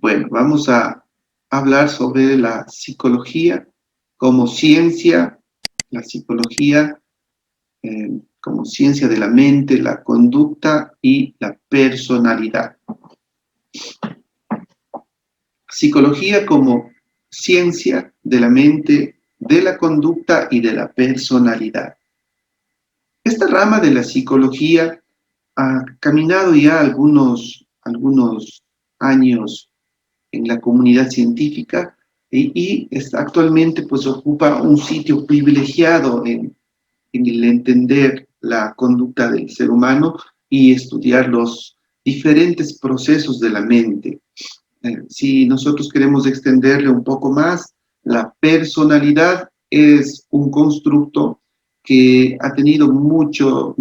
Bueno, vamos a hablar sobre la psicología como ciencia, la psicología como ciencia de la mente, la conducta y la personalidad. Psicología como ciencia de la mente, de la conducta y de la personalidad. Esta rama de la psicología ha caminado ya algunos años en la comunidad científica y actualmente pues ocupa un sitio privilegiado en el entender la conducta del ser humano y estudiar los diferentes procesos de la mente. Si nosotros queremos extenderle un poco más, la personalidad es un constructo que ha tenido muchos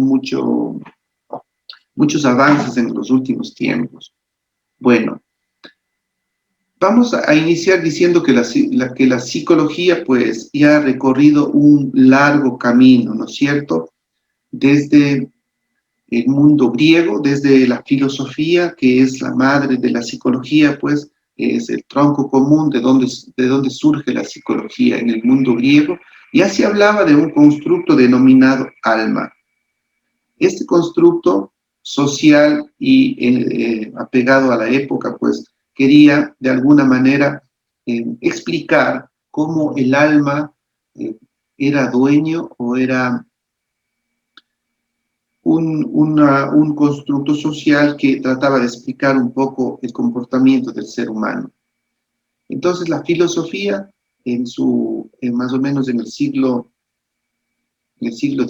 avances en los últimos tiempos. Bueno, vamos a iniciar diciendo que la psicología pues ya ha recorrido un largo camino, ¿no es cierto? Desde el mundo griego, desde la filosofía, que es la madre de la psicología, pues es el tronco común de donde surge la psicología en el mundo griego, ya se hablaba de un constructo denominado alma. Este constructo social y apegado a la época, pues quería de alguna manera explicar cómo el alma era dueño o era un constructo social que trataba de explicar un poco el comportamiento del ser humano. Entonces la filosofía, más o menos en el siglo XVIII,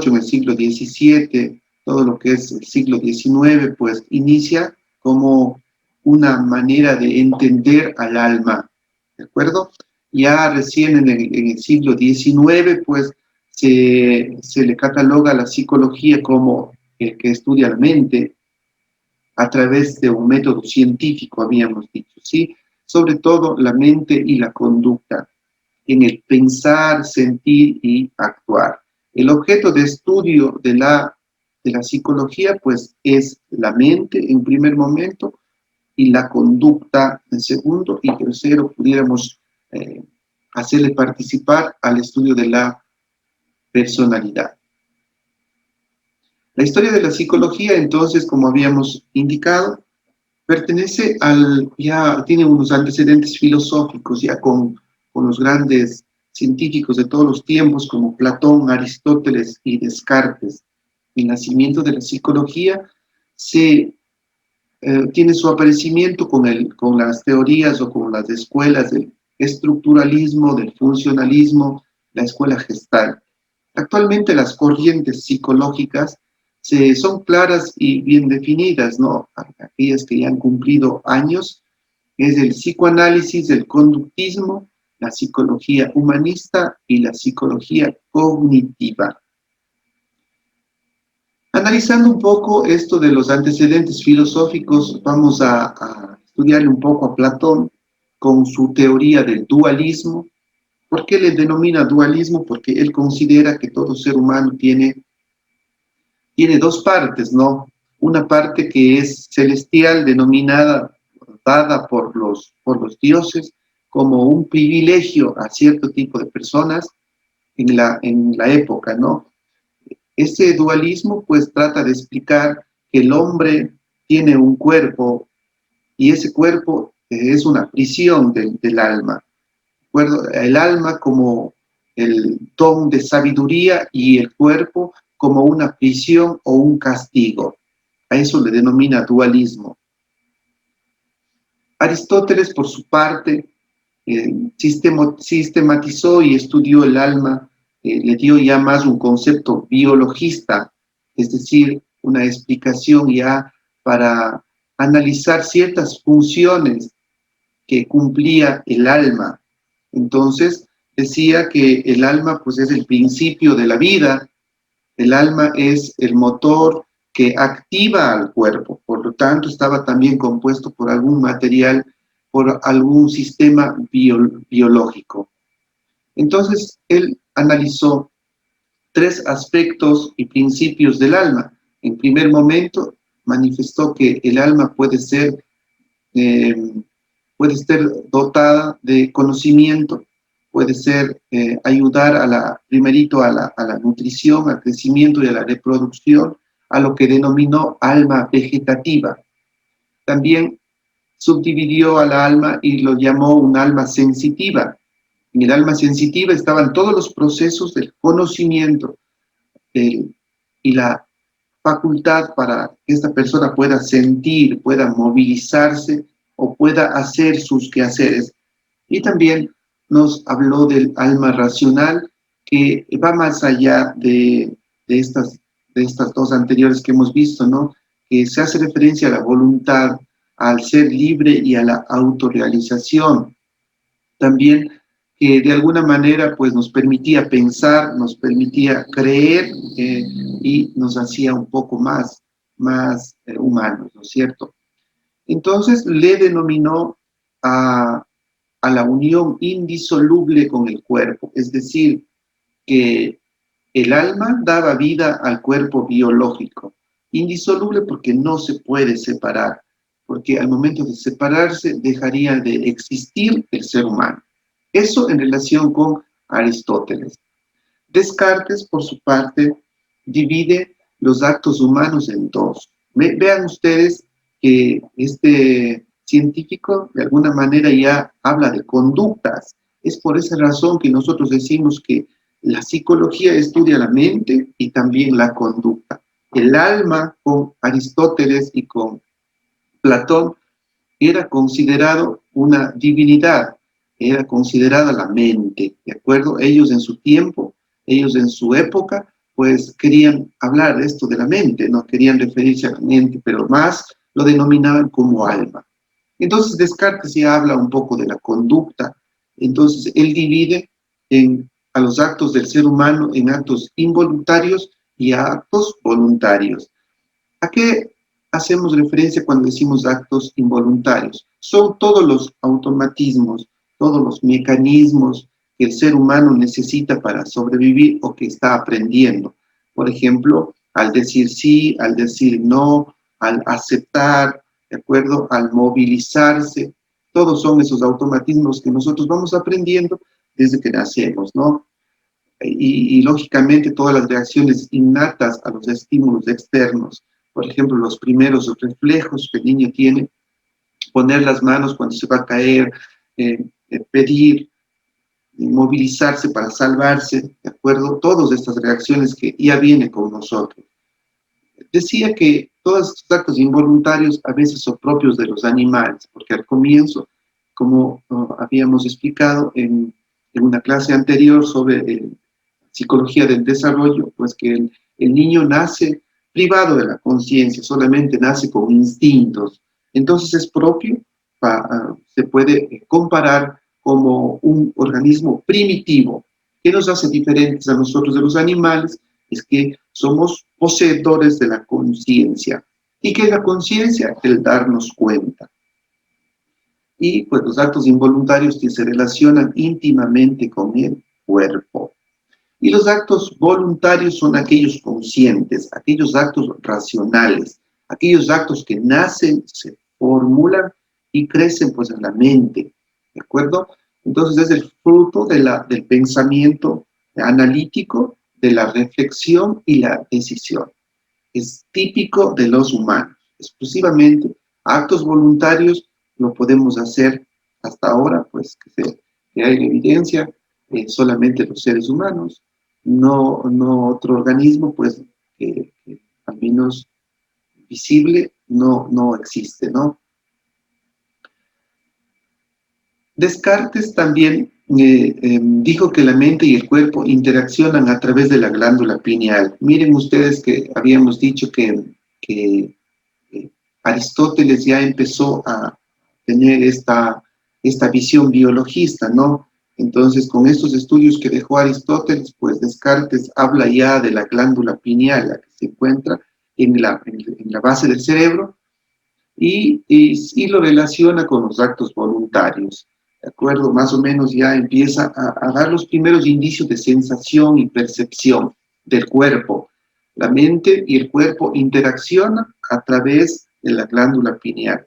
en el siglo XVII, todo lo que es el siglo XIX, pues inicia como una manera de entender al alma, ¿de acuerdo? Ya recién en el siglo XIX, pues se le cataloga a la psicología como el que estudia la mente a través de un método científico, habíamos dicho, ¿sí? Sobre todo la mente y la conducta, en el pensar, sentir y actuar. El objeto de estudio de la psicología, pues, es la mente en primer momento y la conducta en segundo, y tercero, pudiéramos hacerle participar al estudio de la personalidad. La historia de la psicología, entonces, como habíamos indicado, tiene unos antecedentes filosóficos ya con los grandes científicos de todos los tiempos como Platón, Aristóteles y Descartes. El nacimiento de la psicología tiene su aparecimiento con las teorías o con las escuelas del estructuralismo, del funcionalismo, la escuela Gestalt. Actualmente las corrientes psicológicas son claras y bien definidas, ¿no? Aquellas que ya han cumplido años, es el psicoanálisis, el conductismo, la psicología humanista y la psicología cognitiva. Analizando un poco esto de los antecedentes filosóficos, vamos a estudiar un poco a Platón con su teoría del dualismo. ¿Por qué le denomina dualismo? Porque él considera que todo ser humano tiene dos partes, ¿no? Una parte que es celestial, denominada, dada por los dioses, como un privilegio a cierto tipo de personas en la época, ¿no? Ese dualismo, pues, trata de explicar que el hombre tiene un cuerpo y ese cuerpo es una prisión del alma. ¿De acuerdo? El alma como el don de sabiduría y el cuerpo como una prisión o un castigo. A eso le denomina dualismo. Aristóteles, por su parte, sistematizó y estudió el alma, le dio ya más un concepto biologista, es decir, una explicación ya para analizar ciertas funciones que cumplía el alma. Entonces, decía que el alma pues es el principio de la vida, el alma es el motor que activa al cuerpo, por lo tanto estaba también compuesto por algún material, por algún sistema biológico. Entonces, él analizó tres aspectos y principios del alma. En primer momento, manifestó que el alma puede ser puede ser dotada de conocimiento, puede ser ayudar primerito a la nutrición, al crecimiento y a la reproducción, a lo que denominó alma vegetativa. También subdividió al alma y lo llamó un alma sensitiva. En el alma sensitiva estaban todos los procesos del conocimiento y la facultad para que esta persona pueda sentir, pueda movilizarse o pueda hacer sus quehaceres. Y también nos habló del alma racional, que va más allá de estas dos anteriores que hemos visto, ¿no? Que se hace referencia a la voluntad, al ser libre y a la autorrealización. También que de alguna manera pues nos permitía pensar, nos permitía creer y nos hacía un poco más humanos, ¿no es cierto? Entonces le denominó a la unión indisoluble con el cuerpo, es decir, que el alma daba vida al cuerpo biológico, indisoluble porque no se puede separar, porque al momento de separarse dejaría de existir el ser humano. Eso en relación con Aristóteles. Descartes, por su parte, divide los actos humanos en dos. Vean ustedes que este científico de alguna manera ya habla de conductas. Es por esa razón que nosotros decimos que la psicología estudia la mente y también la conducta. El alma, con Aristóteles y con Platón, era considerado una divinidad, era considerada la mente, ¿de acuerdo? Ellos en su tiempo, ellos en su época, pues querían hablar de esto de la mente, no querían referirse a la mente, pero más lo denominaban como alma. Entonces Descartes ya habla un poco de la conducta, entonces él divide a los actos del ser humano en actos involuntarios y a actos voluntarios. ¿A qué hacemos referencia cuando decimos actos involuntarios? Son todos los automatismos, todos los mecanismos que el ser humano necesita para sobrevivir o que está aprendiendo. Por ejemplo, al decir sí, al decir no, al aceptar, ¿de acuerdo? Al movilizarse. Todos son esos automatismos que nosotros vamos aprendiendo desde que nacemos, ¿no? Y lógicamente todas las reacciones innatas a los estímulos externos, por ejemplo, los primeros reflejos que el niño tiene, poner las manos cuando se va a caer, pedir, movilizarse para salvarse, ¿de acuerdo? Todas estas reacciones que ya vienen con nosotros. Decía que todos estos actos involuntarios a veces son propios de los animales, porque al comienzo, como habíamos explicado en una clase anterior sobre psicología del desarrollo, pues que el niño nace privado de la conciencia, solamente nace con instintos. Entonces es propio, se puede comparar como un organismo primitivo. ¿Qué nos hace diferentes a nosotros de los animales? Es que somos poseedores de la conciencia. ¿Y qué es la conciencia? El darnos cuenta. Y pues los actos involuntarios que se relacionan íntimamente con el cuerpo. Y los actos voluntarios son aquellos conscientes, aquellos actos racionales, aquellos actos que nacen, se formulan y crecen pues en la mente, ¿de acuerdo? Entonces es el fruto del pensamiento analítico, de la reflexión y la decisión. Es típico de los humanos. Exclusivamente actos voluntarios lo podemos hacer hasta ahora, pues que hay evidencia, solamente los seres humanos, no otro organismo, pues que al menos visible no existe, ¿no? Descartes también dijo que la mente y el cuerpo interaccionan a través de la glándula pineal. Miren ustedes que habíamos dicho que Aristóteles ya empezó a tener esta visión biologista, ¿no? Entonces, con estos estudios que dejó Aristóteles, pues Descartes habla ya de la glándula pineal, la que se encuentra en la base del cerebro, y lo relaciona con los actos voluntarios. ¿De acuerdo? Más o menos ya empieza a dar los primeros indicios de sensación y percepción del cuerpo. La mente y el cuerpo interaccionan a través de la glándula pineal,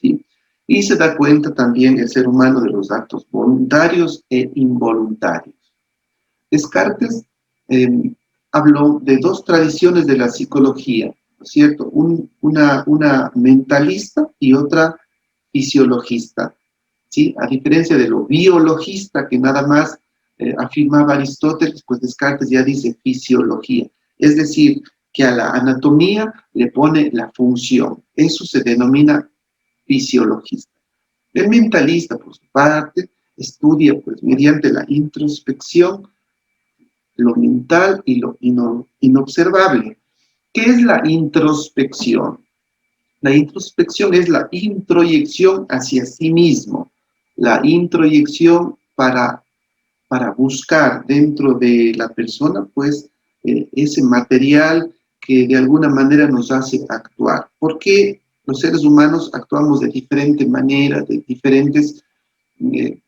¿sí? Y se da cuenta también el ser humano de los actos voluntarios e involuntarios. Descartes habló de dos tradiciones de la psicología, ¿no es cierto? Una mentalista y otra fisiologista, ¿sí? A diferencia de lo biologista que nada más afirmaba Aristóteles, pues Descartes ya dice fisiología. Es decir, que a la anatomía le pone la función. Eso se denomina fisiologista. El mentalista, por su parte, estudia pues, mediante la introspección lo mental y lo inobservable. ¿Qué es la introspección? La introspección es la introyección hacia sí mismo, la introyección para buscar dentro de la persona, pues, ese material que de alguna manera nos hace actuar. ¿Por qué los seres humanos actuamos de diferente manera, de diferentes eh,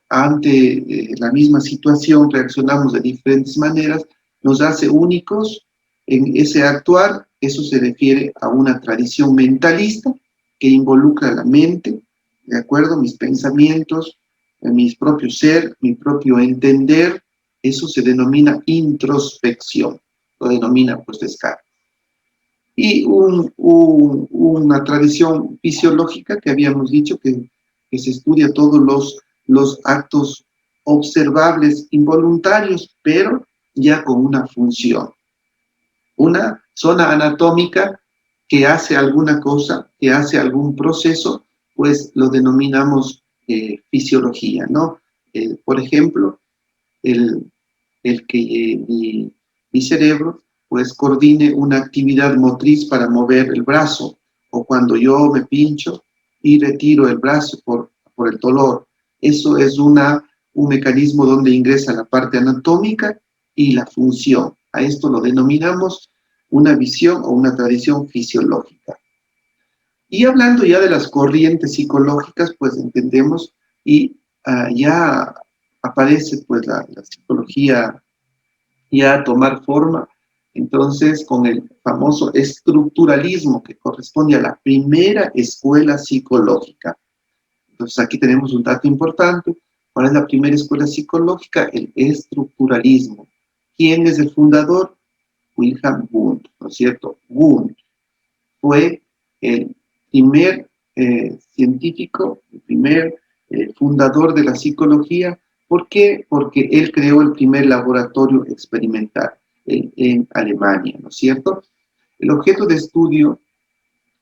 ante la misma situación reaccionamos de diferentes maneras, nos hace únicos en ese actuar? Eso se refiere a una tradición mentalista que involucra la mente, ¿de acuerdo? Mis pensamientos, mi propio ser, mi propio entender. Eso se denomina introspección, lo denomina pues Descartes. Y una tradición fisiológica que habíamos dicho que se estudia todos los actos observables involuntarios, pero ya con una función. Una zona anatómica que hace alguna cosa, que hace algún proceso, pues lo denominamos fisiología, ¿no? Por ejemplo, el, el que mi cerebro pues coordine una actividad motriz para mover el brazo, o cuando yo me pincho y retiro el brazo por el dolor. Eso es un mecanismo donde ingresa la parte anatómica y la función. A esto lo denominamos una visión o una tradición fisiológica. Y hablando ya de las corrientes psicológicas, pues entendemos y ya aparece pues la psicología ya a tomar forma, entonces con el famoso estructuralismo que corresponde a la primera escuela psicológica. Entonces aquí tenemos un dato importante. ¿Cuál es la primera escuela psicológica? El estructuralismo. ¿Quién es el fundador? Wilhelm Wundt, ¿no es cierto? Wundt fue el primer científico, el primer fundador de la psicología. ¿Por qué? Porque él creó el primer laboratorio experimental en Alemania, ¿no es cierto? El objeto de estudio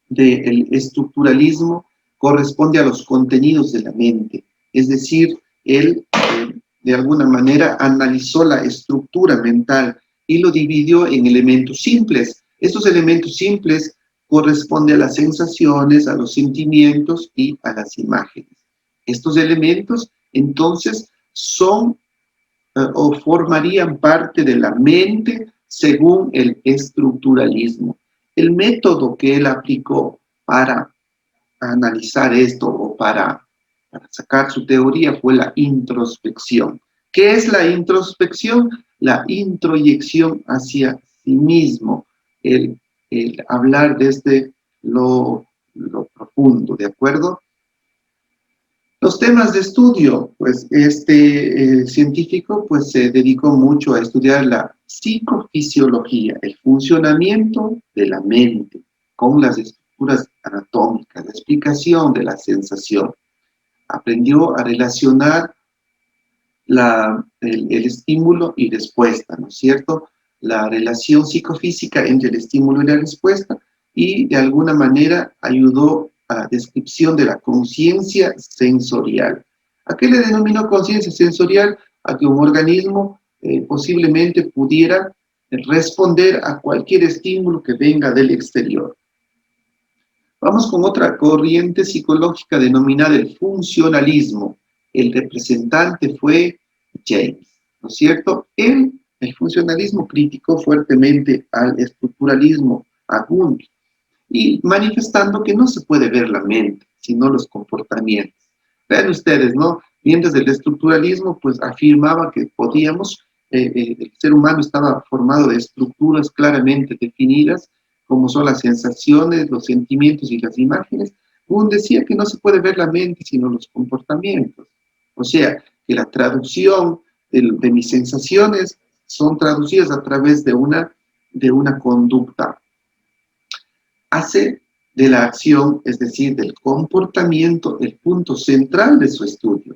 del estructuralismo corresponde a los contenidos de la mente, es decir, él de alguna manera analizó la estructura mental y lo dividió en elementos simples. Estos elementos simples corresponden a las sensaciones, a los sentimientos y a las imágenes. Estos elementos, entonces, son o formarían parte de la mente según el estructuralismo. El método que él aplicó para analizar esto o para sacar su teoría fue la introspección. ¿Qué es la introspección? La introyección hacia sí mismo, el hablar desde lo profundo, ¿de acuerdo? Los temas de estudio, pues este científico pues se dedicó mucho a estudiar la psicofisiología, el funcionamiento de la mente con las estructuras anatómicas, la explicación de la sensación. Aprendió a relacionar el estímulo y respuesta, ¿no es cierto? La relación psicofísica entre el estímulo y la respuesta, y de alguna manera ayudó a la descripción de la conciencia sensorial. ¿A qué le denominó conciencia sensorial? A que un organismo posiblemente pudiera responder a cualquier estímulo que venga del exterior. Vamos con otra corriente psicológica denominada el funcionalismo. El representante fue James, ¿no es cierto? El funcionalismo criticó fuertemente al estructuralismo, a Wundt, y manifestando que no se puede ver la mente, sino los comportamientos. Vean ustedes, ¿no? Mientras el estructuralismo, pues, afirmaba que el ser humano estaba formado de estructuras claramente definidas, como son las sensaciones, los sentimientos y las imágenes. Kuhn decía que no se puede ver la mente sino los comportamientos. O sea, que la traducción de mis sensaciones son traducidas a través de una conducta. Hace de la acción, es decir, del comportamiento, el punto central de su estudio.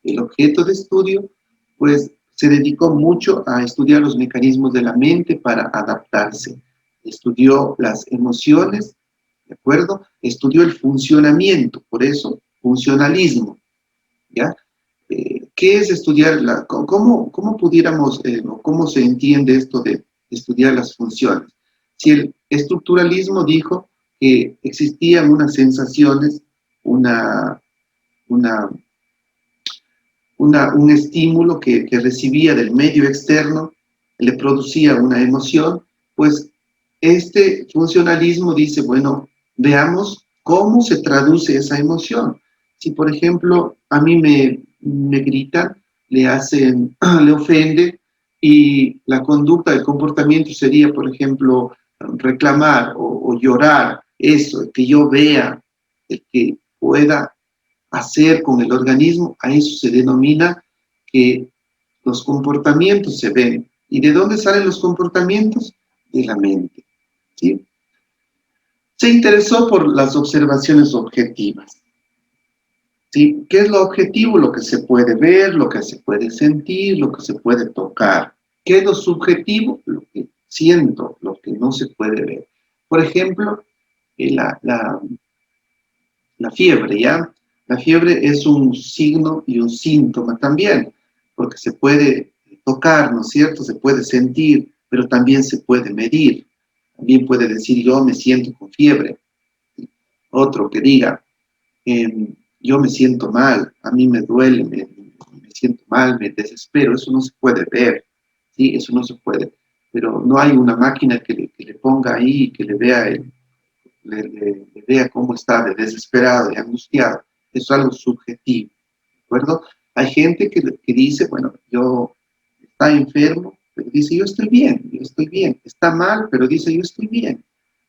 El objeto de estudio, pues, se dedicó mucho a estudiar los mecanismos de la mente para adaptarse. Estudió las emociones, ¿de acuerdo? Estudió el funcionamiento, por eso, funcionalismo, ¿ya? ¿Qué es estudiar? ¿Cómo pudiéramos, o cómo se entiende esto de estudiar las funciones? Si el estructuralismo dijo que existían unas sensaciones, una, una, un estímulo que recibía del medio externo, le producía una emoción, pues este funcionalismo dice, bueno, veamos cómo se traduce esa emoción. Si, por ejemplo, a mí me gritan, le ofende, y la conducta, el comportamiento sería, por ejemplo, reclamar o llorar, eso, que yo vea, el que pueda hacer con el organismo, a eso se denomina que los comportamientos se ven. ¿Y de dónde salen los comportamientos? De la mente, ¿sí? Se interesó por las observaciones objetivas, ¿sí? ¿Qué es lo objetivo? Lo que se puede ver, lo que se puede sentir, lo que se puede tocar. ¿Qué es lo subjetivo? Lo que siento, lo que no se puede ver. Por ejemplo, la fiebre, ¿ya? La fiebre es un signo y un síntoma también, porque se puede tocar, ¿no es cierto? Se puede sentir, pero también se puede medir. También puede decir, yo me siento con fiebre. Otro que diga, yo me siento mal, a mí me duele, me siento mal, me desespero. Eso no se puede ver, ¿sí? Eso no se puede. Pero no hay una máquina que le ponga ahí y que le vea le vea cómo está de desesperado y angustiado. Es algo subjetivo, ¿de acuerdo? Hay gente que dice, bueno, yo está enfermo, pero dice, yo estoy bien, yo estoy bien. Está mal, pero dice, yo estoy bien.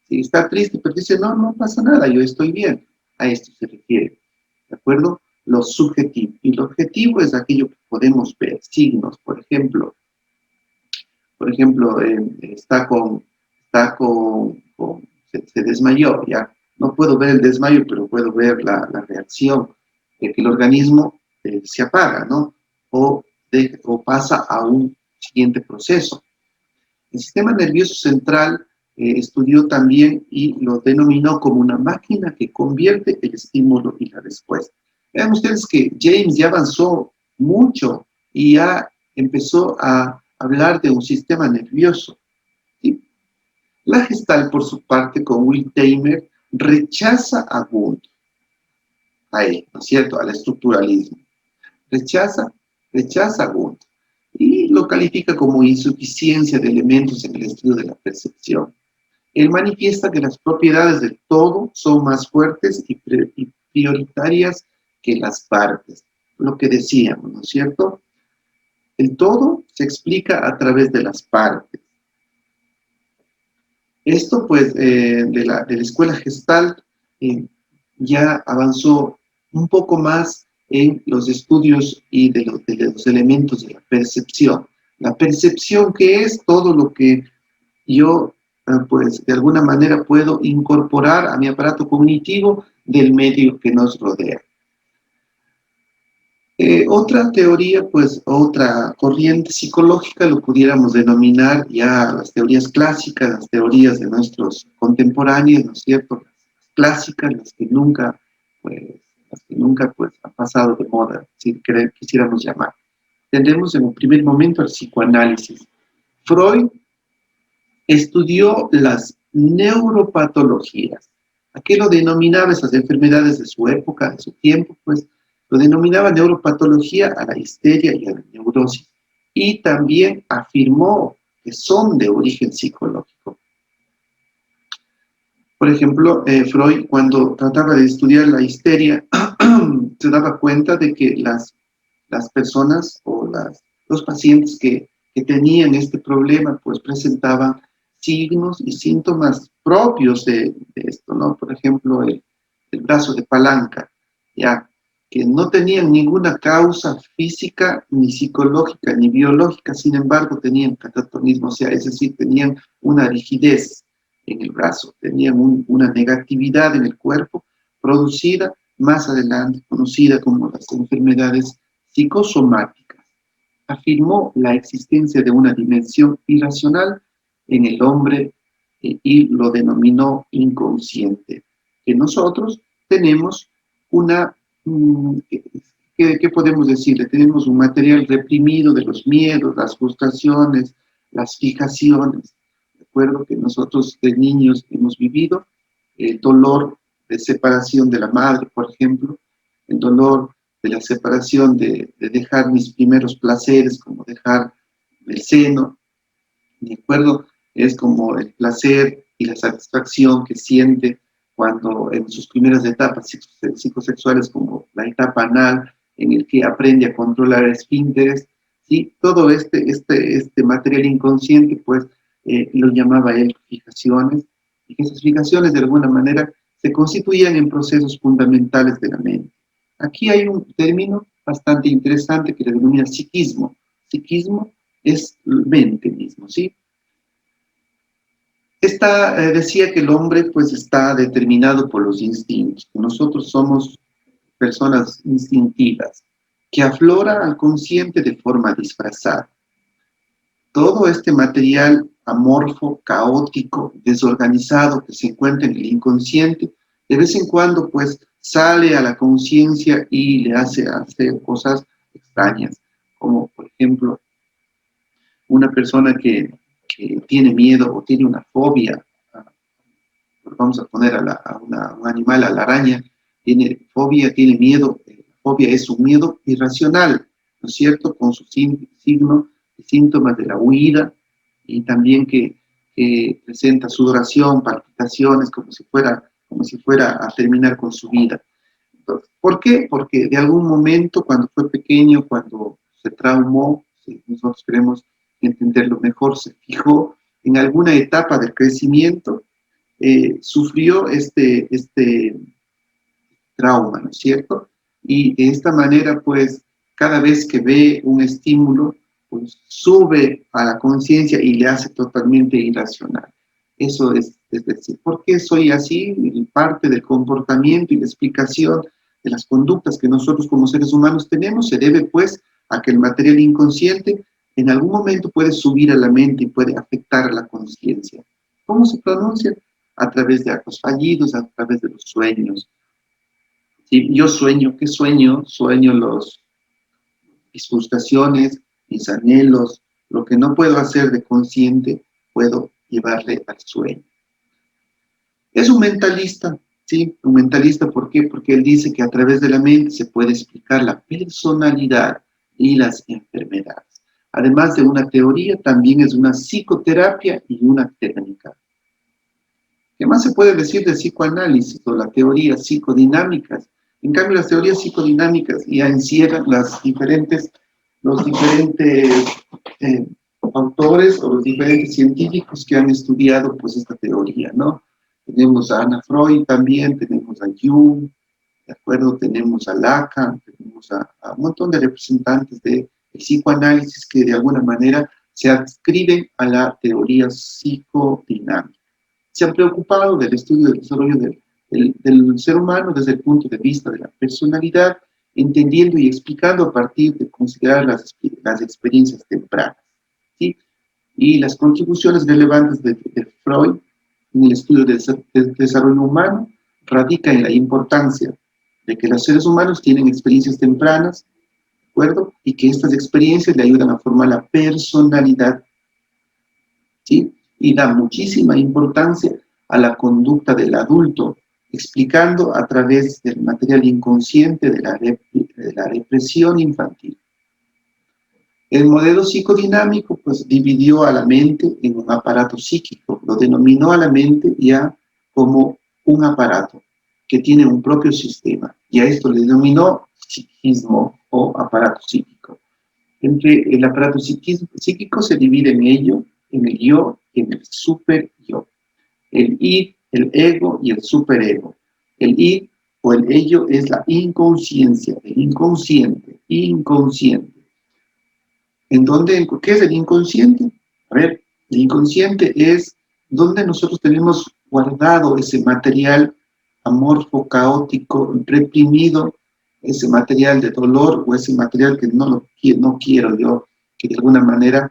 Si está triste, pero dice, no, no pasa nada, yo estoy bien. A esto se refiere, ¿de acuerdo? Lo subjetivo. Y lo objetivo es aquello que podemos ver, signos, se desmayó, ya. No puedo ver el desmayo, pero puedo ver la reacción, de que el organismo se apaga, ¿no? O pasa a un siguiente proceso. El sistema nervioso central estudió también y lo denominó como una máquina que convierte el estímulo y la respuesta. Vean ustedes que James ya avanzó mucho y ya empezó a hablar de un sistema nervioso, ¿sí? La Gestalt, por su parte, con Will Teimer, rechaza a Wundt, a él, ¿no es cierto?, al estructuralismo. Rechaza a Wundt y lo califica como insuficiencia de elementos en el estudio de la percepción. Él manifiesta que las propiedades del todo son más fuertes y prioritarias que las partes, lo que decíamos, ¿no es cierto? El todo se explica a través de las partes. Esto, pues, de la escuela Gestalt ya avanzó un poco más en los estudios y de los elementos de la percepción. La percepción, que es todo lo que yo, pues, de alguna manera puedo incorporar a mi aparato cognitivo del medio que nos rodea. Otra teoría, pues, otra corriente psicológica lo pudiéramos denominar ya las teorías clásicas, las teorías de nuestros contemporáneos, ¿no es cierto? Las clásicas, las que nunca han pasado de moda, si quisiéramos llamar. Tendremos en un primer momento el psicoanálisis. Freud estudió las neuropatologías. ¿A qué lo denominaba esas enfermedades de su época, de su tiempo? Pues lo denominaba neuropatología a la histeria y a la neurosis. Y también afirmó que son de origen psicológico. Por ejemplo, Freud, cuando trataba de estudiar la histeria, se daba cuenta de que las personas o los pacientes que tenían este problema, pues presentaban signos y síntomas propios de esto, ¿no? Por ejemplo, el el brazo de palanca, ya, que no tenían ninguna causa física, ni psicológica, ni biológica, sin embargo tenían catatonismo, o sea, es decir, tenían una rigidez en el brazo, tenían una negatividad en el cuerpo producida más adelante, conocida como las enfermedades psicosomáticas. Afirmó la existencia de una dimensión irracional en el hombre y lo denominó inconsciente, que nosotros tenemos una, ¿qué podemos decirle? Tenemos un material reprimido de los miedos, las frustraciones, las fijaciones. Recuerdo que nosotros de niños hemos vivido el dolor de separación de la madre, por ejemplo, el dolor de la separación de dejar mis primeros placeres, como dejar el seno. De acuerdo, es como el placer y la satisfacción que siente cuando en sus primeras etapas psicosexuales, como la etapa anal, en el que aprende a controlar esfínteres, ¿sí? Todo este material inconsciente, pues, lo llamaba él fijaciones, y que esas fijaciones de alguna manera se constituían en procesos fundamentales de la mente. Aquí hay un término bastante interesante que le denomina psiquismo. Psiquismo es mente mismo, ¿sí? Decía que el hombre pues está determinado por los instintos, que nosotros somos personas instintivas, que aflora al consciente de forma disfrazada. Todo este material amorfo, caótico, desorganizado que se encuentra en el inconsciente, de vez en cuando pues sale a la conciencia y le hace hacer cosas extrañas, como por ejemplo una persona que tiene miedo o tiene una fobia, vamos a poner a un animal, a la araña, tiene fobia, tiene miedo, fobia es un miedo irracional, ¿no es cierto? Con sus signos y síntomas de la huida, y también que presenta sudoración, palpitaciones, como si fuera a terminar con su vida. Entonces, ¿por qué? Porque de algún momento, cuando fue pequeño, cuando se traumó, si nosotros queremos entenderlo mejor, se fijó en alguna etapa del crecimiento, sufrió este trauma, ¿no es cierto? Y de esta manera, pues, cada vez que ve un estímulo, pues sube a la conciencia y le hace totalmente irracional. Eso es decir, ¿por qué soy así? Parte del comportamiento y la explicación de las conductas que nosotros como seres humanos tenemos se debe, pues, a que el material inconsciente en algún momento puede subir a la mente y puede afectar a la conciencia. ¿Cómo se pronuncia? A través de actos fallidos, a través de los sueños. Si yo sueño, ¿qué sueño? Sueño mis frustraciones, mis anhelos, lo que no puedo hacer de consciente, puedo llevarle al sueño. Es un mentalista, ¿sí? Un mentalista, ¿por qué? Porque él dice que a través de la mente se puede explicar la personalidad y las enfermedades. Además de una teoría, también es una psicoterapia y una técnica. ¿Qué más se puede decir del psicoanálisis o las teorías psicodinámicas? En cambio, las teorías psicodinámicas ya encierran los diferentes autores o los diferentes científicos que han estudiado pues esta teoría, ¿no? Tenemos a Anna Freud también, tenemos a Jung, ¿de acuerdo? Tenemos a Lacan, tenemos a un montón de representantes del psicoanálisis que de alguna manera se adscriben a la teoría psicodinámica. Se han preocupado del estudio del desarrollo del ser humano desde el punto de vista de la personalidad, entendiendo y explicando a partir de considerar las experiencias tempranas, ¿sí? Y las contribuciones relevantes de Freud en el estudio del desarrollo humano radica en la importancia de que los seres humanos tienen experiencias tempranas, ¿de acuerdo? Y que estas experiencias le ayudan a formar la personalidad, ¿sí? Y da muchísima importancia a la conducta del adulto, explicando a través del material inconsciente de la represión infantil. El modelo psicodinámico pues dividió a la mente en un aparato psíquico, lo denominó a la mente ya como un aparato que tiene un propio sistema, y a esto le denominó psiquismo o aparato psíquico. Entre el aparato psíquico se divide en ello, en el yo y en el super yo. El id, el ego y el superego. El id o el ello es la inconsciencia, el inconsciente, inconsciente. ¿Qué es el inconsciente? A ver, el inconsciente es donde nosotros tenemos guardado ese material amorfo, caótico, reprimido, ese material de dolor o ese material que no quiero yo, que de alguna manera,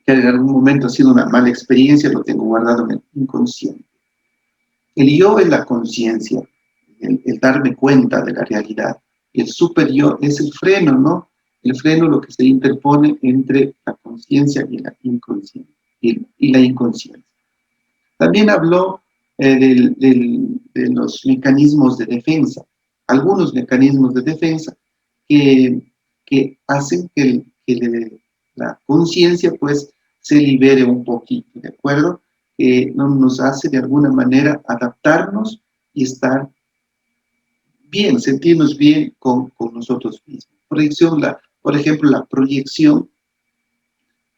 que en algún momento ha sido una mala experiencia, lo tengo guardado en el inconsciente. El yo es la conciencia, el darme cuenta de la realidad. El super yo es el freno, ¿no? El freno, lo que se interpone entre la conciencia y la inconsciencia. Y la inconsciencia. También habló de los mecanismos de defensa, algunos mecanismos de defensa que hacen que la conciencia pues se libere un poquito, ¿de acuerdo? Nos hace de alguna manera adaptarnos y estar bien, sentirnos bien con nosotros mismos. Por ejemplo, la proyección,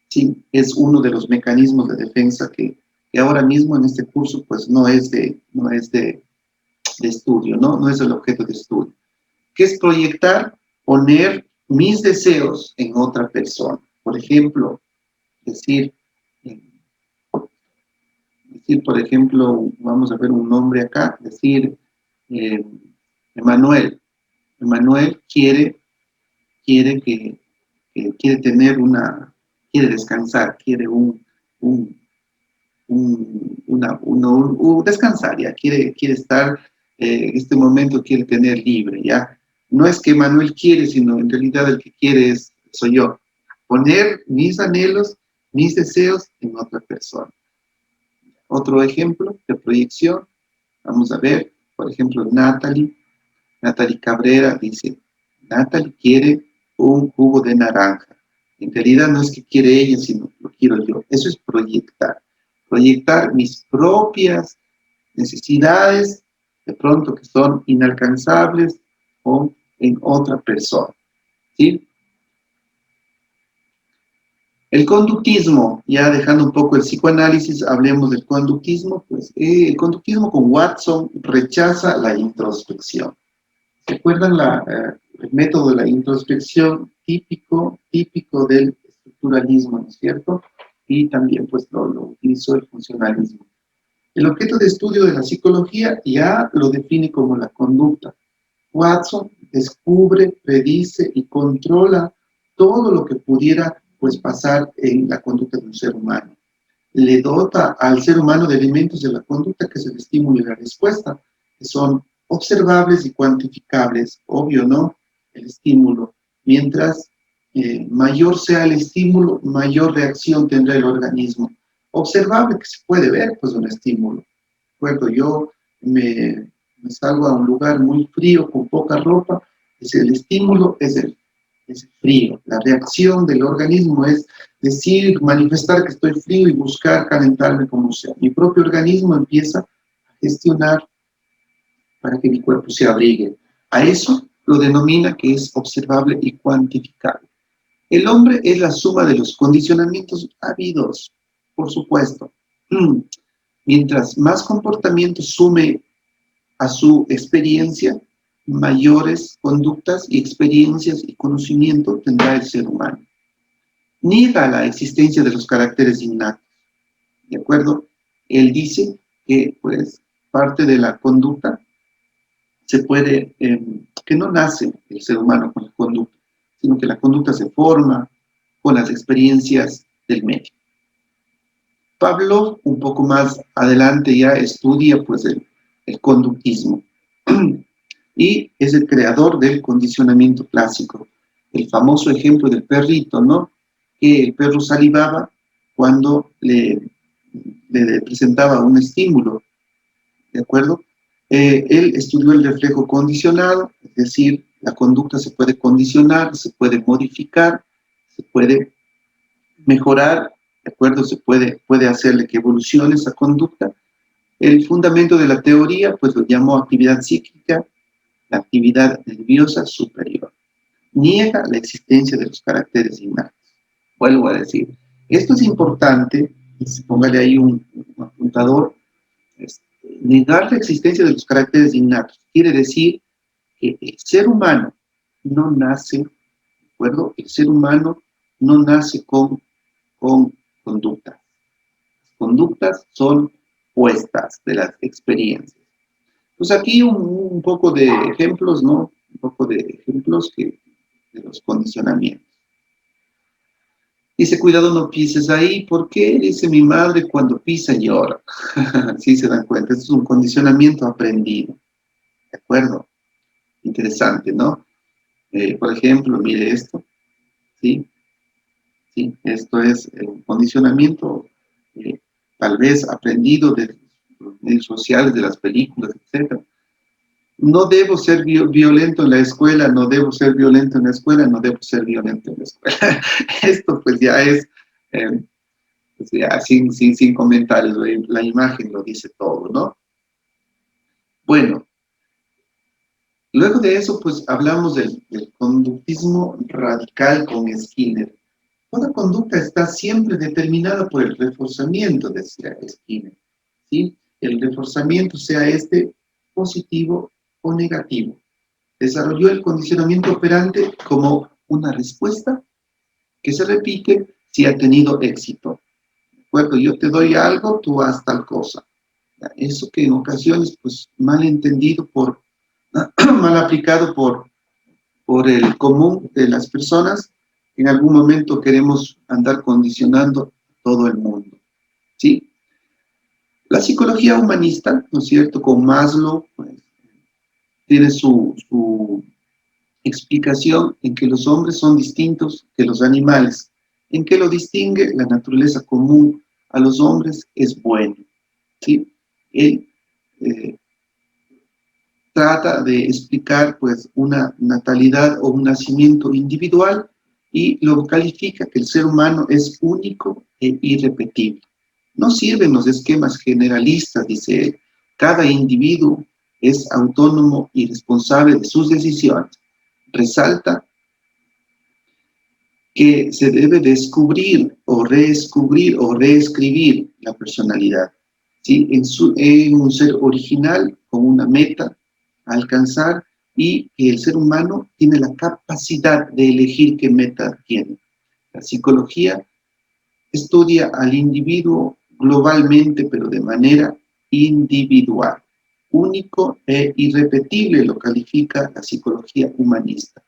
sí, es uno de los mecanismos de defensa que ahora mismo en este curso pues no es de estudio, ¿no? No es el objeto de estudio. ¿Qué es proyectar? Poner mis deseos en otra persona. Por ejemplo, decir, por ejemplo, vamos a ver un nombre acá, decir, Emanuel. Emanuel quiere tener quiere descansar, quiere descansar, ya, quiere estar, en este momento quiere tener libre, ya. No es que Manuel quiere, sino en realidad el que quiere soy yo. Poner mis anhelos, mis deseos en otra persona. Otro ejemplo de proyección, vamos a ver, por ejemplo, Natalie Cabrera dice, Natalie quiere un jugo de naranja. En realidad no es que quiere ella, sino lo quiero yo. Eso es proyectar. Proyectar mis propias necesidades, de pronto que son inalcanzables, o en otra persona. ¿Sí? El conductismo, ya dejando un poco el psicoanálisis, hablemos del conductismo. Pues el conductismo con Watson rechaza la introspección. ¿Se acuerdan el método de la introspección típico del estructuralismo, ¿no es cierto? Y también pues lo utilizó el funcionalismo. El objeto de estudio de la psicología ya lo define como la conducta. Watson descubre, predice y controla todo lo que pudiera pues pasar en la conducta de un ser humano. Le dota al ser humano de elementos de la conducta que es el estímulo y la respuesta, que son observables y cuantificables, obvio, ¿no? El estímulo. Mientras mayor sea el estímulo, mayor reacción tendrá el organismo. Observable, que se puede ver, pues un estímulo. Recuerdo, yo me salgo a un lugar muy frío, con poca ropa, el estímulo es el frío. La reacción del organismo es decir, manifestar que estoy frío y buscar calentarme como sea. Mi propio organismo empieza a gestionar para que mi cuerpo se abrigue. A eso lo denomina que es observable y cuantificable. El hombre es la suma de los condicionamientos habidos, por supuesto. Mientras más comportamiento sume a su experiencia, mayores conductas y experiencias y conocimiento tendrá el ser humano. Niega la existencia de los caracteres innatos, ¿de acuerdo? Él dice que, pues, parte de la conducta se puede, que no nace el ser humano con la conducta, sino que la conducta se forma con las experiencias del medio. Pavlov, un poco más adelante, ya estudia, pues, el conductismo y es el creador del condicionamiento clásico. El famoso ejemplo del perrito, ¿no? Que el perro salivaba cuando le presentaba un estímulo, ¿de acuerdo? Él estudió el reflejo condicionado, es decir, la conducta se puede condicionar, se puede modificar, se puede mejorar, ¿de acuerdo? Se puede hacerle que evolucione esa conducta. El fundamento de la teoría, pues lo llamó actividad psíquica, la actividad nerviosa superior. Niega la existencia de los caracteres innatos. Vuelvo a decir, esto es importante, y póngale ahí un apuntador, negar la existencia de los caracteres innatos quiere decir que el ser humano no nace, ¿de acuerdo? El ser humano no nace con conductas. Las conductas son puestas de las experiencias. Pues aquí un poco de ejemplos, ¿no? Un poco de ejemplos de los condicionamientos. Dice, cuidado, no pises ahí. ¿Por qué? Dice mi madre, cuando pisa llora. Sí se dan cuenta, esto es un condicionamiento aprendido. ¿De acuerdo? Interesante, ¿no? Por ejemplo, mire esto. ¿Sí? ¿Sí? Esto es un condicionamiento eh, tal vez aprendido de los medios sociales, de las películas, etc. No debo ser violento en la escuela, no debo ser violento en la escuela, no debo ser violento en la escuela. Esto pues ya es, pues ya sin comentarios, la imagen lo dice todo, ¿no? Bueno, luego de eso pues hablamos del conductismo radical con Skinner. Toda conducta está siempre determinada por el reforzamiento, decía Skinner, ¿sí? El reforzamiento, sea este positivo o negativo. Desarrolló el condicionamiento operante como una respuesta que se repite si ha tenido éxito. ¿De acuerdo? Yo te doy algo, tú haz tal cosa. Eso que en ocasiones, pues, mal entendido mal aplicado por el común de las personas, en algún momento queremos andar condicionando a todo el mundo, ¿sí? La psicología humanista, ¿no es cierto?, con Maslow, pues, tiene su explicación en que los hombres son distintos que los animales. ¿En qué lo distingue? La naturaleza común a los hombres es bueno, ¿sí? Él trata de explicar pues una natalidad o un nacimiento individual y lo califica que el ser humano es único e irrepetible. No sirven los esquemas generalistas, dice él. Cada individuo es autónomo y responsable de sus decisiones. Resalta que se debe descubrir o reescribir la personalidad, ¿sí? En un ser original con una meta a alcanzar y que el ser humano tiene la capacidad de elegir qué meta tiene. La psicología estudia al individuo globalmente, pero de manera individual. Único e irrepetible lo califica la psicología humanista.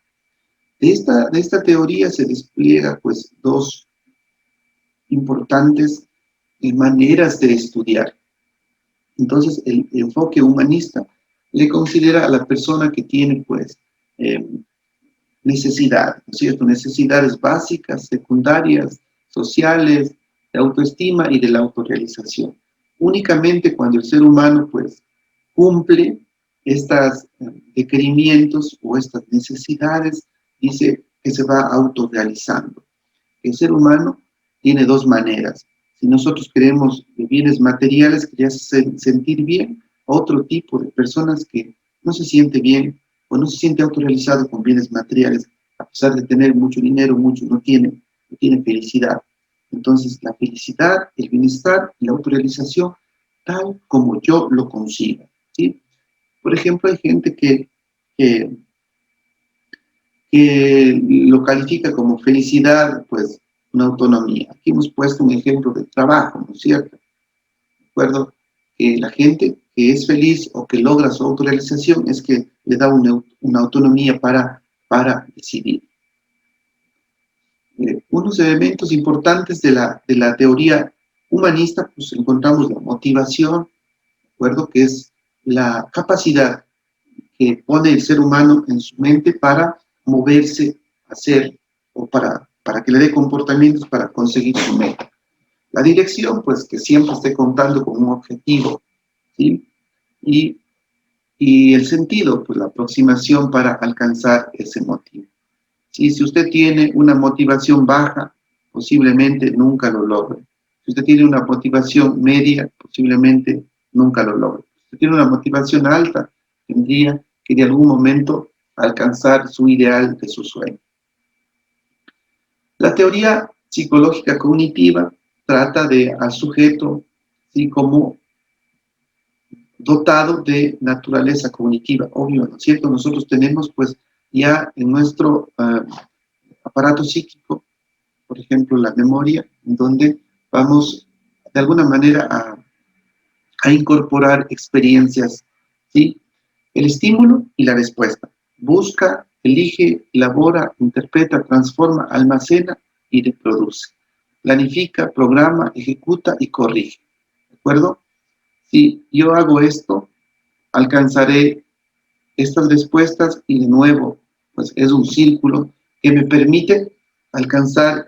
De esta teoría se despliega pues dos importantes maneras de estudiar. Entonces el enfoque humanista le considera a la persona que tiene pues necesidades, ¿no es cierto? Necesidades básicas, secundarias, sociales, de autoestima y de la autorrealización. Únicamente cuando el ser humano pues cumple estos requerimientos o estas necesidades, dice que se va autorrealizando. El ser humano tiene dos maneras. Si nosotros queremos de bienes materiales, que ya sentir bien, a otro tipo de personas que no se siente bien o no se siente autorrealizado con bienes materiales, a pesar de tener mucho dinero, mucho no tiene felicidad. Entonces, la felicidad, el bienestar y la autorrealización, tal como yo lo consiga, ¿sí? Por ejemplo, hay gente que, que lo califica como felicidad, pues, una autonomía. Aquí hemos puesto un ejemplo de trabajo, ¿no es cierto? ¿De acuerdo? Que la gente que es feliz o que logra su autorrealización es que le da una autonomía para decidir. Unos elementos importantes de la teoría humanista, pues encontramos la motivación, ¿de acuerdo? Que es la capacidad que pone el ser humano en su mente para moverse, hacer, o para que le dé comportamientos para conseguir su meta. La dirección, pues que siempre esté contando con un objetivo, ¿sí? Y el sentido, pues la aproximación para alcanzar ese motivo. ¿Sí? Si usted tiene una motivación baja, posiblemente nunca lo logre. Si usted tiene una motivación media, posiblemente nunca lo logre. Si usted tiene una motivación alta, tendría que de algún momento alcanzar su ideal de su sueño. La teoría psicológica cognitiva trata de al sujeto, ¿sí? Como dotado de naturaleza cognitiva. Obvio, ¿no es cierto? Nosotros tenemos pues ya en nuestro aparato psíquico, por ejemplo, la memoria, en donde vamos de alguna manera a incorporar experiencias, ¿sí? El estímulo y la respuesta. Busca, elige, elabora, interpreta, transforma, almacena y reproduce. Planifica, programa, ejecuta y corrige. ¿De acuerdo? Si yo hago esto, alcanzaré estas respuestas y de nuevo, pues es un círculo que me permite alcanzar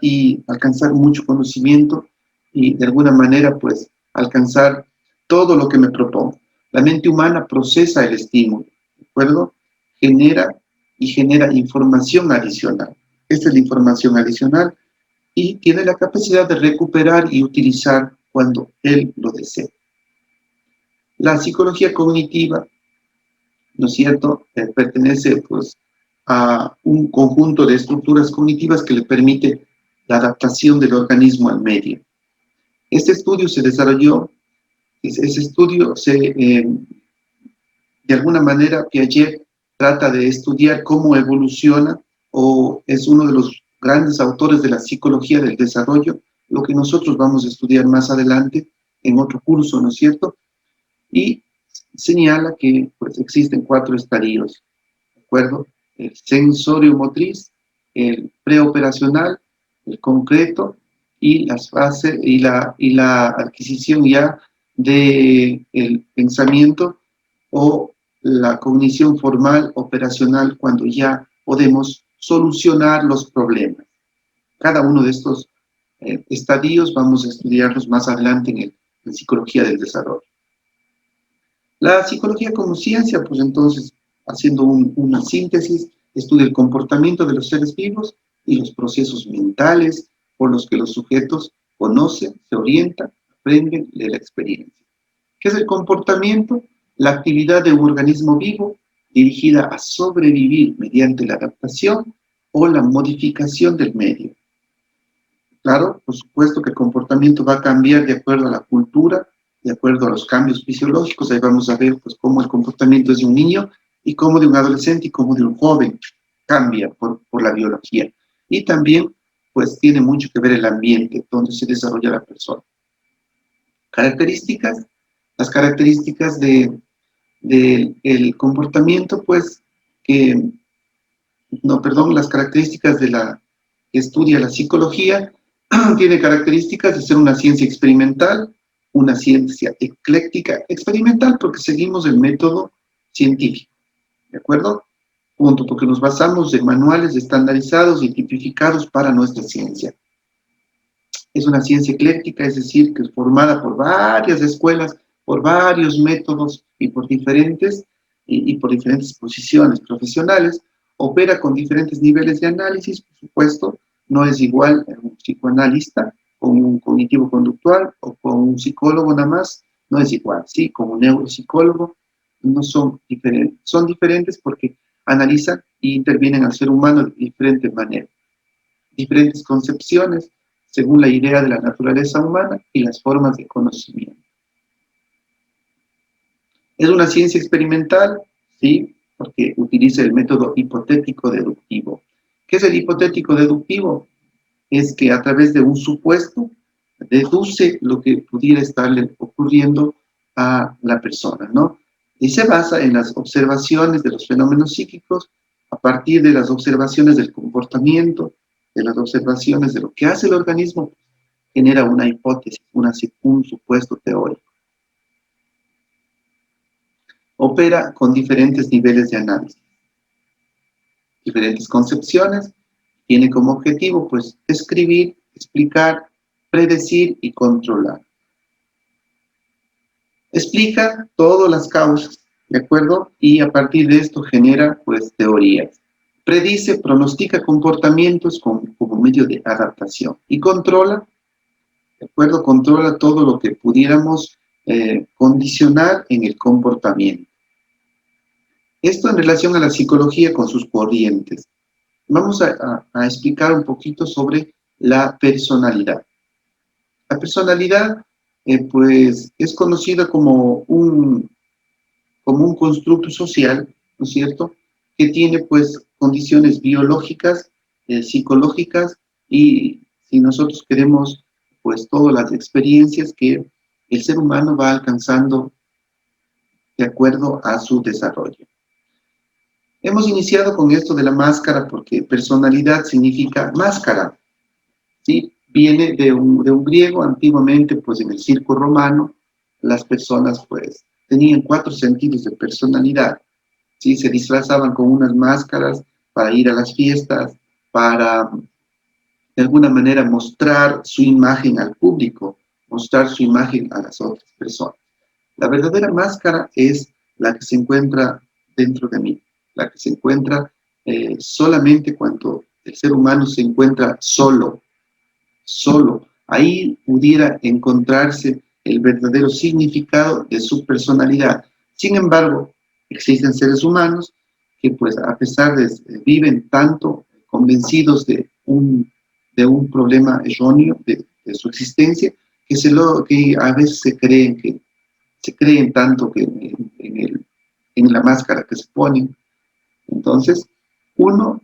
mucho conocimiento y de alguna manera pues alcanzar todo lo que me propongo. La mente humana procesa el estímulo, ¿de acuerdo? Genera información adicional. Esta es la información adicional y tiene la capacidad de recuperar y utilizar cuando él lo desee. La psicología cognitiva, ¿no es cierto?, pertenece pues a un conjunto de estructuras cognitivas que le permite la adaptación del organismo al medio. Este estudio se desarrolló, de alguna manera, Piaget trata de estudiar cómo evoluciona o es uno de los grandes autores de la psicología del desarrollo, lo que nosotros vamos a estudiar más adelante en otro curso, ¿no es cierto? Y señala que pues, existen 4 estadios, ¿de acuerdo? El sensorio motriz, el preoperacional, el concreto y las fases y la adquisición ya del pensamiento o la cognición formal operacional cuando ya podemos solucionar los problemas. Cada uno de estos estadios vamos a estudiarlos más adelante en psicología del desarrollo. La psicología como ciencia, pues entonces, haciendo una síntesis, estudia el comportamiento de los seres vivos y los procesos mentales por los que los sujetos conocen, se orientan, aprenden de la experiencia. ¿Qué es el comportamiento? La actividad de un organismo vivo dirigida a sobrevivir mediante la adaptación o la modificación del medio. Claro, por supuesto que el comportamiento va a cambiar de acuerdo a la cultura, de acuerdo a los cambios fisiológicos. Ahí vamos a ver pues, cómo el comportamiento es de un niño y cómo de un adolescente y cómo de un joven cambia por la biología. Y también pues tiene mucho que ver el ambiente donde se desarrolla la persona. Características, las características del comportamiento, pues, las características de la que estudia la psicología, tiene características de ser una ciencia experimental, una ciencia ecléctica, experimental porque seguimos el método científico, ¿de acuerdo? Punto, porque nos basamos en manuales estandarizados y tipificados para nuestra ciencia. Es una ciencia ecléctica, es decir, que es formada por varias escuelas, por varios métodos y por diferentes posiciones profesionales, opera con diferentes niveles de análisis, por supuesto, no es igual un psicoanalista con un cognitivo conductual o con un psicólogo nada más, no es igual, ¿sí? Como un neuropsicólogo, no son diferentes porque analizan e intervienen al ser humano de diferentes maneras, diferentes concepciones, según la idea de la naturaleza humana y las formas de conocimiento. Es una ciencia experimental, sí, porque utiliza el método hipotético-deductivo. ¿Qué es el hipotético-deductivo? Es que a través de un supuesto deduce lo que pudiera estarle ocurriendo a la persona, ¿no? Y se basa en las observaciones de los fenómenos psíquicos a partir de las observaciones del comportamiento, de las observaciones de lo que hace el organismo, genera una hipótesis, un supuesto teórico. Opera con diferentes niveles de análisis, diferentes concepciones, tiene como objetivo, pues, describir, explicar, predecir y controlar. Explica todas las causas, ¿de acuerdo? Y a partir de esto genera, pues, teorías. Predice, pronostica comportamientos como medio de adaptación y controla, ¿de acuerdo? Controla todo lo que pudiéramos condicionar en el comportamiento. Esto en relación a la psicología con sus corrientes. Vamos a explicar un poquito sobre la personalidad. La personalidad, pues, es conocida como un como un constructo social, ¿no es cierto?, que tiene pues condiciones biológicas, psicológicas, y si nosotros queremos pues todas las experiencias que el ser humano va alcanzando de acuerdo a su desarrollo. Hemos iniciado con esto de la máscara porque personalidad significa máscara, ¿sí? Viene de un griego. Antiguamente, pues en el circo romano, las personas pues tenían 4 sentidos de personalidad, ¿sí? Se disfrazaban con unas máscaras para ir a las fiestas, para de alguna manera mostrar su imagen al público, mostrar su imagen a las otras personas. La verdadera máscara es la que se encuentra dentro de mí, la que se encuentra solamente cuando el ser humano se encuentra solo, solo. Ahí pudiera encontrarse el verdadero significado de su personalidad. Sin embargo, existen seres humanos que pues a pesar de viven tanto convencidos de un problema erróneo de su existencia, que a veces se creen tanto que en la máscara que se ponen. Entonces, uno,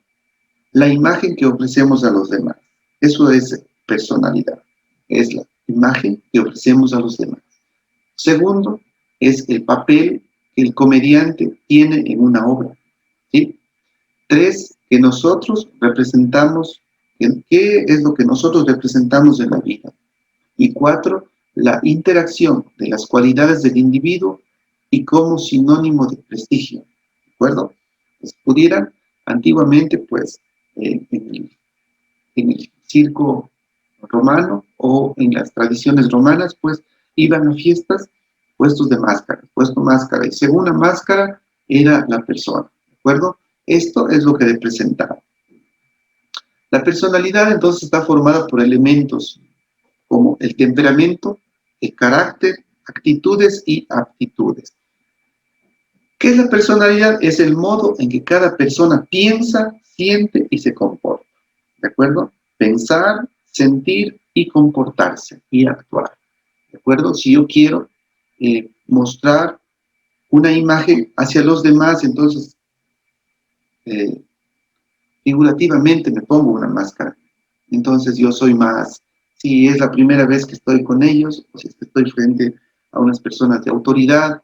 la imagen que ofrecemos a los demás. Eso es personalidad. Es la imagen que ofrecemos a los demás. Segundo, es el papel que el comediante tiene en una obra, ¿sí? 3, que nosotros representamos, ¿qué es lo que nosotros representamos en la vida? Y 4, la interacción de las cualidades del individuo y como sinónimo de prestigio, ¿de acuerdo? Pues pudieran, antiguamente, pues, en el circo romano o en las tradiciones romanas, pues, iban a fiestas puesto máscara, y según la máscara era la persona, ¿de acuerdo? Esto es lo que representaba. La personalidad, entonces, está formada por elementos como el temperamento, el carácter, actitudes y aptitudes. ¿Qué es la personalidad? Es el modo en que cada persona piensa, siente y se comporta, ¿de acuerdo? Pensar, sentir y comportarse y actuar, ¿de acuerdo? Si yo quiero mostrar una imagen hacia los demás, entonces eh, figurativamente me pongo una máscara. Entonces yo soy más, si es la primera vez que estoy con ellos, o si estoy frente a unas personas de autoridad,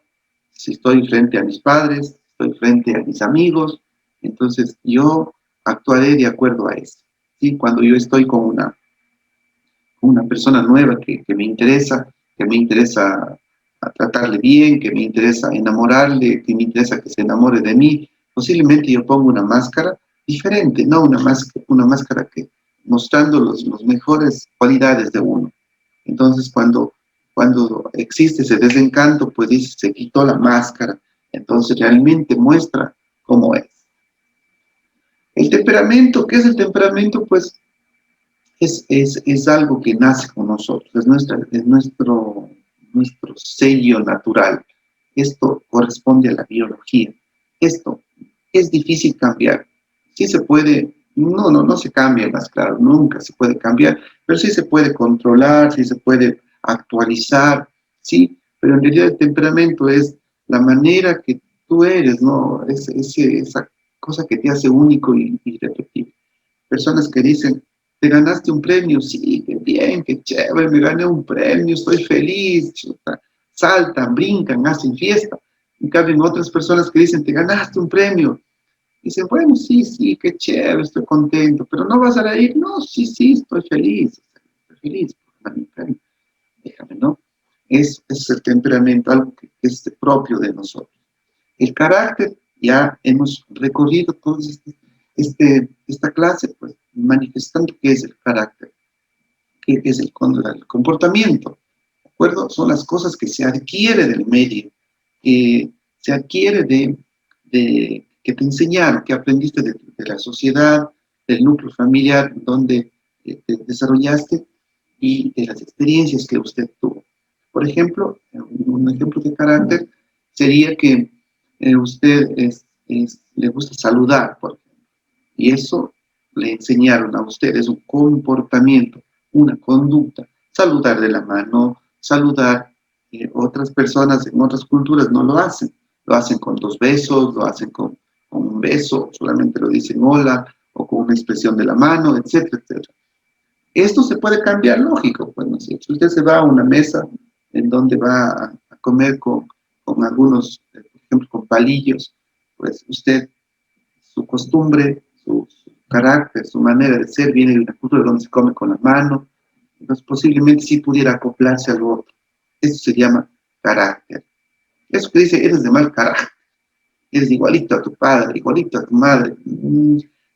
si estoy frente a mis padres, estoy frente a mis amigos, entonces yo actuaré de acuerdo a eso, ¿sí? Cuando yo estoy con una persona nueva que me interesa a tratarle bien, que me interesa enamorarle, que me interesa que se enamore de mí, posiblemente yo pongo una máscara diferente, no una máscara que mostrando los mejores cualidades de uno. Entonces, cuando existe ese desencanto, pues dice, se quitó la máscara, entonces realmente muestra cómo es. El temperamento, ¿qué es el temperamento? Pues es algo que nace con nosotros, es nuestro sello natural. Esto corresponde a la biología. Esto es difícil cambiar. Sí se puede, no se cambia más, claro, nunca se puede cambiar, pero sí se puede controlar, sí se puede actualizar, sí, pero en realidad el temperamento es la manera que tú eres, ¿no? Esa cosa que te hace único y irrepetible. Personas que dicen, te ganaste un premio, sí, qué bien, qué chévere, me gané un premio, estoy feliz, chuta, saltan, brincan, hacen fiesta. En cambio, en otras personas que dicen, te ganaste un premio, dicen, bueno, sí, qué chévere, estoy contento, pero no vas a reír, no, sí, estoy feliz, déjame, ¿no? Es el temperamento, algo que es propio de nosotros. El carácter, ya hemos recorrido toda esta clase, pues, manifestando qué es el carácter, qué es el comportamiento, ¿de acuerdo? Son las cosas que se adquiere del medio, que se adquiere que te enseñaron, que aprendiste de la sociedad, del núcleo familiar donde te desarrollaste y de las experiencias que usted tuvo. Por ejemplo, un ejemplo de carácter sería que usted le gusta saludar, por ejemplo, y eso le enseñaron a usted, es un comportamiento, una conducta, saludar de la mano, saludar, otras personas en otras culturas no lo hacen, lo hacen con 2 besos, lo hacen con un beso, solamente lo dicen hola, o con una expresión de la mano, etcétera, etcétera. Esto se puede cambiar, lógico, pues, ¿no es cierto? Si usted se va a una mesa en donde va a comer con algunos, por ejemplo, con palillos, pues usted, su costumbre, su carácter, su manera de ser viene de una cultura donde se come con la mano, entonces posiblemente sí pudiera acoplarse al otro. Eso se llama carácter. Eso que dice, eres de mal carácter, eres igualito a tu padre, igualito a tu madre.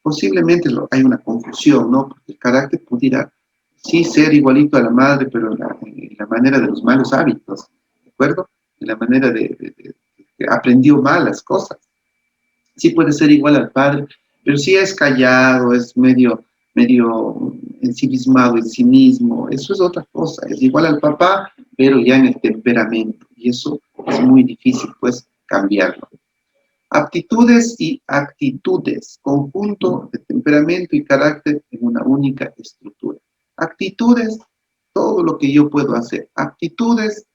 Posiblemente hay una confusión, ¿no? Porque el carácter pudiera sí ser igualito a la madre, pero en la manera de los malos hábitos, ¿de acuerdo? En la manera de que aprendió mal las cosas. Sí puede ser igual al padre, pero si es callado, es medio ensimismado en sí mismo, eso es otra cosa, es igual al papá, pero ya en el temperamento, y eso es muy difícil, pues, cambiarlo. Aptitudes y actitudes, conjunto de temperamento y carácter en una única estructura. Actitudes, todo lo que yo puedo hacer. Aptitudes,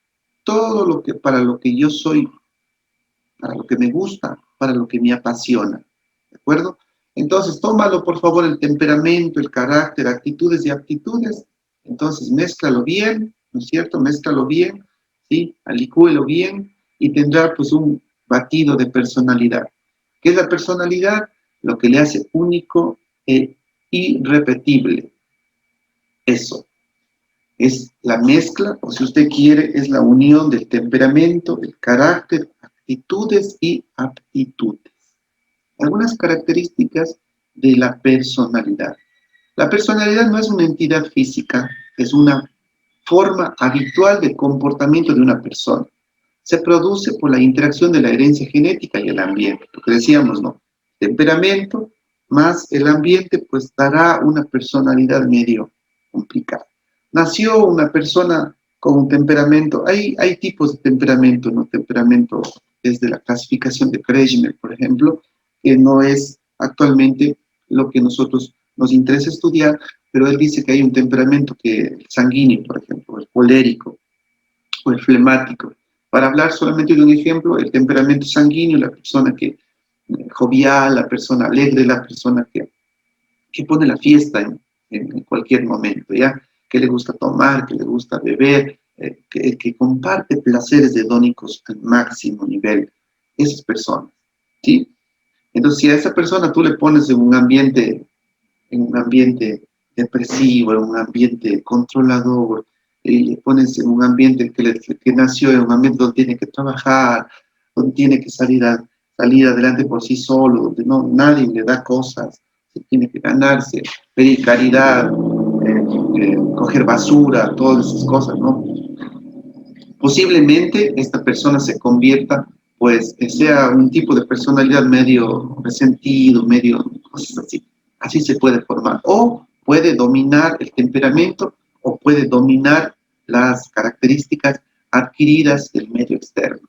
todo lo que para lo que yo soy, para lo que me gusta, para lo que me apasiona. ¿De acuerdo? Entonces, tómalo por favor el temperamento, el carácter, actitudes y aptitudes. Entonces, mézclalo bien, ¿no es cierto? Mézclalo bien, ¿sí? Alicúelo bien y tendrá pues un batido de personalidad. ¿Qué es la personalidad? Lo que le hace único e irrepetible. Eso. Es la mezcla, o si usted quiere, es la unión del temperamento, el carácter, actitudes y aptitudes. Algunas características de la personalidad. La personalidad no es una entidad física, es una forma habitual de comportamiento de una persona. Se produce por la interacción de la herencia genética y el ambiente. Lo que decíamos, ¿no? Temperamento más el ambiente, pues dará una personalidad medio complicada. Nació una persona con un temperamento, hay tipos de temperamento, ¿no? Temperamento desde la clasificación de Kretschmer, por ejemplo, que no es actualmente lo que nosotros nos interesa estudiar, pero él dice que hay un temperamento que el sanguíneo, por ejemplo, el colérico o el flemático. Para hablar solamente de un ejemplo, el temperamento sanguíneo, la persona que jovial, la persona alegre, la persona que pone la fiesta en cualquier momento, ¿ya? Que le gusta tomar, que le gusta beber, que comparte placeres hedónicos al máximo nivel. Esas personas, ¿sí? Entonces, si a esa persona tú le pones en un ambiente depresivo, en un ambiente controlador, y le pones en un ambiente que nació en un ambiente donde tiene que trabajar, donde tiene que salir adelante por sí solo, donde no, nadie le da cosas, se tiene que ganarse, pedir caridad, coger basura, todas esas cosas, ¿no? Posiblemente esta persona se convierta, pues, que sea un tipo de personalidad medio resentido, medio cosas así. Así se puede formar. O puede dominar el temperamento o puede dominar las características adquiridas del medio externo.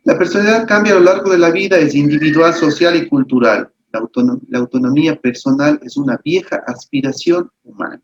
La personalidad cambia a lo largo de la vida, es individual, social y cultural. La autonomía personal es una vieja aspiración humana.